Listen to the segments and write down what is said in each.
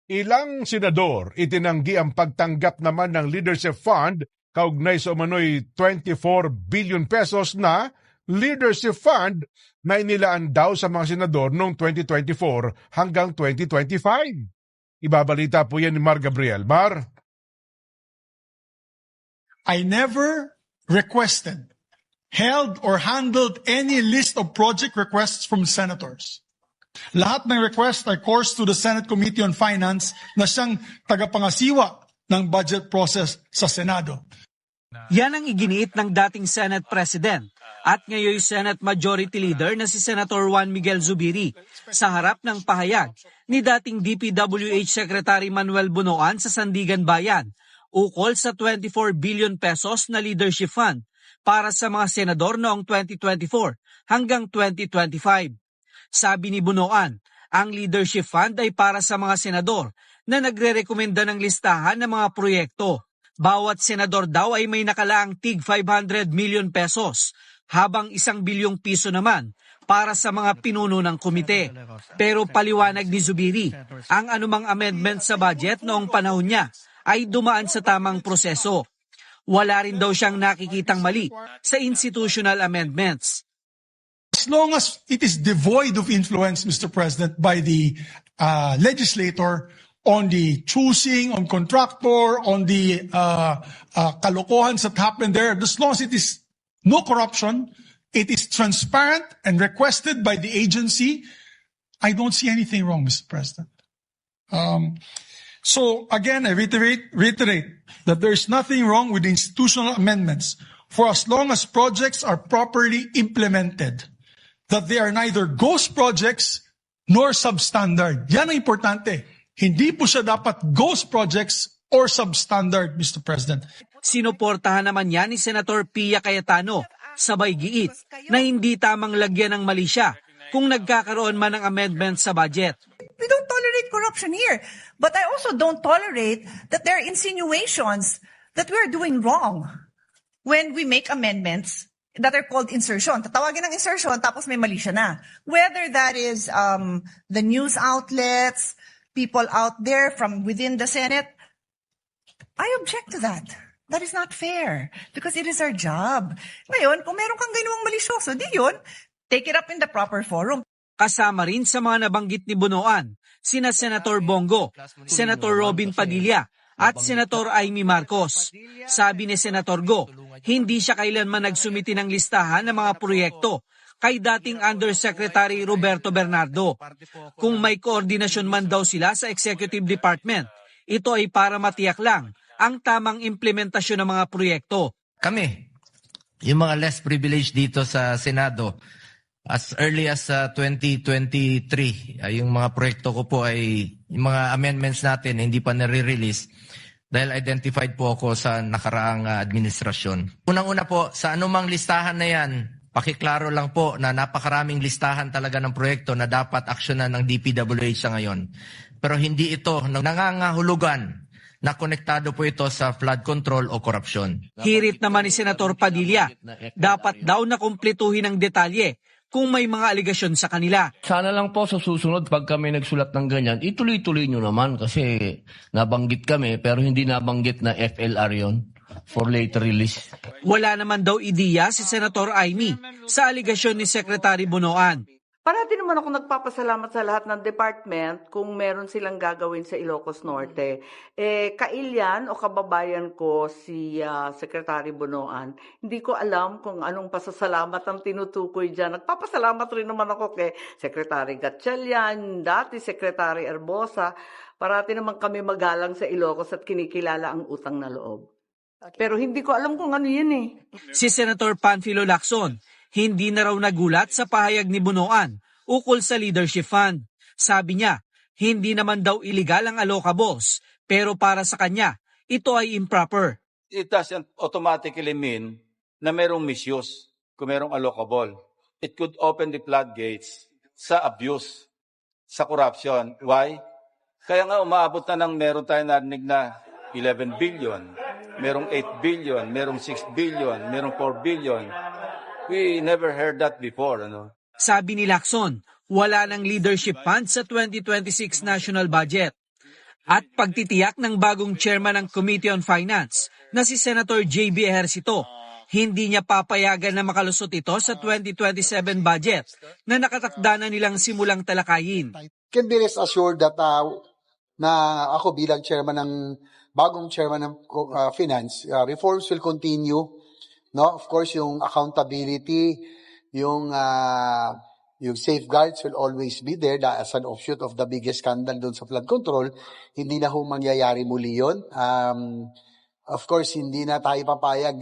Ilang senador itinanggi ang pagtanggap naman ng Leadership Fund kaugnay sa umano'y 24 billion pesos na Leadership Fund na inilaan daw sa mga senador noong 2024 hanggang 2025. Ibabalita po yan ni Mar Gabriel. Mar? I never requested, held, or handled any list of project requests from senators. Lahat ng request ay course to the Senate Committee on Finance na siyang tagapangasiwa ng budget process sa Senado. Yan ang iginiit ng dating Senate President at ngayon Senate Majority Leader na si Senator Juan Miguel Zubiri sa harap ng pahayag ni dating DPWH Secretary Manuel Bunoan sa Sandigan Bayan ukol sa 24 billion pesos na Leadership Fund para sa mga senador noong 2024 hanggang 2025. Sabi ni Bunoan, ang Leadership Fund ay para sa mga senador na nagre-rekomenda ng listahan ng mga proyekto. Bawat senador daw ay may nakalaang tig 500 million pesos, habang 1 bilyong piso naman para sa mga pinuno ng komite. Pero paliwanag ni Zubiri, ang anumang amendment sa budget noong panahon niya ay dumaan sa tamang proseso. Wala rin daw siyang nakikitang mali sa institutional amendments. As long as it is devoid of influence, Mr. President, by the legislator on the choosing, on contractor, on the kalokohan that happened there, as long as it is no corruption, it is transparent and requested by the agency, I don't see anything wrong, Mr. President. So again, I reiterate that there is nothing wrong with institutional amendments for as long as projects are properly implemented. That they are neither ghost projects nor substandard. Yan ang importante. Hindi po siya dapat ghost projects or substandard, Mr. President. Sinuportahan naman yan ni Senator Pia Cayetano, sabay giit, na hindi tamang lagyan ng mali siya kung nagkakaroon man ng amendment sa budget. We don't tolerate corruption here. But I also don't tolerate that there are insinuations that we're doing wrong when we make amendments that are called insertion. Tatawagin ng insertion, tapos may mali siya na. Whether that is the news outlets, people out there from within the Senate, I object to that. That is not fair because it is our job. Ngayon, kung meron kang ginawang malisyoso, di yun, take it up in the proper forum. Kasama rin sa mga nabanggit ni Bunoan, sina Senator Bongo, Senator Robin Padilla, at Senator Amy Marcos. Sabi ni Senator Go, hindi siya kailanman nagsumiti ng listahan ng mga proyekto kay dating Undersecretary Roberto Bernardo. Kung may koordinasyon man daw sila sa Executive Department, ito ay para matiyak lang ang tamang implementasyon ng mga proyekto. Kami, yung mga less privileged dito sa Senado, as early as 2023, yung mga proyekto ko po ay, yung mga amendments natin hindi pa nare-release dahil identified po ako sa nakaraang administrasyon. Unang-una po, sa anumang listahan na yan, pakiklaro lang po na napakaraming listahan talaga ng proyekto na dapat aksyonan ng DPWH sa ngayon. Pero hindi ito nangangahulugan na konektado po ito sa flood control o korupsyon. Hirit naman ni Senator Padilla, dapat daw na kumpletuhin ng detalye kung may mga aligasyon sa kanila. Sana lang po sa susunod pag kami nagsulat ng ganyan, ituloy-tuloy nyo naman kasi nabanggit kami pero hindi nabanggit na FLR yon for later release. Wala naman daw ideya si Senator Amy sa aligasyon ni Secretary Bunoan. Parati naman ako nagpapasalamat sa lahat ng department kung meron silang gagawin sa Ilocos Norte. Kailyan o kababayan ko si Secretary Bunoan, hindi ko alam kung anong pasasalamat ang tinutukoy dyan. Nagpapasalamat rin naman ako kay Secretary Gatchalian, dati Secretary Herbosa. Parati naman kami magalang sa Ilocos at kinikilala ang utang na loob. Pero hindi ko alam kung ano yun eh. Si Senator Panfilo Lacson, hindi na raw nagulat sa pahayag ni Bunoan ukol sa Leadership Fund. Sabi niya, hindi naman daw illegal ang allocables, pero para sa kanya, ito ay improper. It doesn't automatically mean na merong misuse kung merong allocable. It could open the floodgates sa abuse, sa corruption. Why? Kaya nga umaabot na ng meron tayo narinig na 11 billion, merong 8 billion, merong 6 billion, merong 4 billion. We never heard that before, ano? Sabi ni Lacson, wala ng leadership fund sa 2026 national budget. At pagtitiyak ng bagong chairman ng Committee on Finance na si Senator JB Ejercito, hindi niya papayagan na makalusot ito sa 2027 budget na nakatakda na nilang simulang talakayin. Can be rest assured that na ako bilang chairman ng bagong chairman ng finance, reforms will continue. No, of course yung accountability, yung safeguards will always be there as an offshoot of the biggest scandal doon sa flood control. Hindi na mangyayari muli yun. Of course, hindi na tayo papayag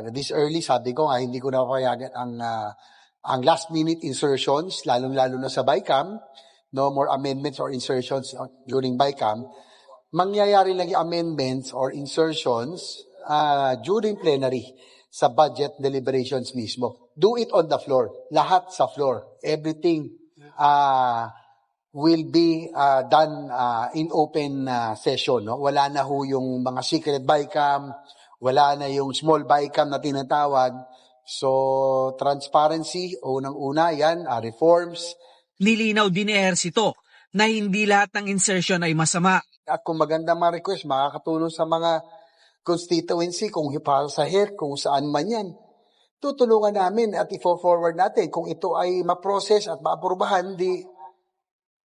this early. Sabi ko nga, hindi ko na papayagan ang last-minute insertions, lalong-lalo na sa BICAM. No more amendments or insertions during BICAM. Mangyayari lang yung amendments or insertions during plenary sa budget deliberations mismo. Do it on the floor. Lahat sa floor. Everything will be done in open session. No? Wala na ho yung mga secret BICAM, wala na yung small BICAM na tinatawag. So, transparency, unang-una yan, reforms. Nilinaw din ni Ejercito na hindi lahat ng insertion ay masama. At kung maganda mga request, makakatulong sa mga constituency, kung para sa health, kung saan man yan. Tutulungan namin at i-forward natin. Kung ito ay ma-process at ma-aprobahan, di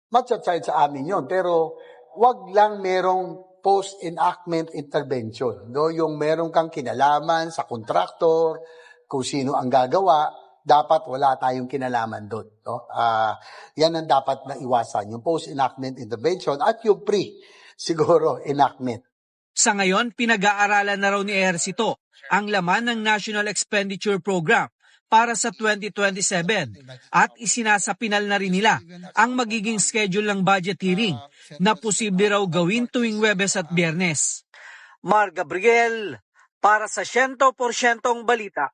matcha-charge sa amin yon. Pero wag lang merong post-enactment intervention. No? Yung merong kang kinalaman sa contractor, kung sino ang gagawa, dapat wala tayong kinalaman doon. No? Yan ang dapat na iwasan, yung post-enactment intervention at yung siguro enactment. Sa ngayon, pinag-aaralan na raw ni Ejercito ang laman ng National Expenditure Program para sa 2027 at isinasapinal na rin nila ang magiging schedule ng budget hearing na posible raw gawin tuwing Huwebes at Biyernes. Mar Gabriel, para sa 100% balita.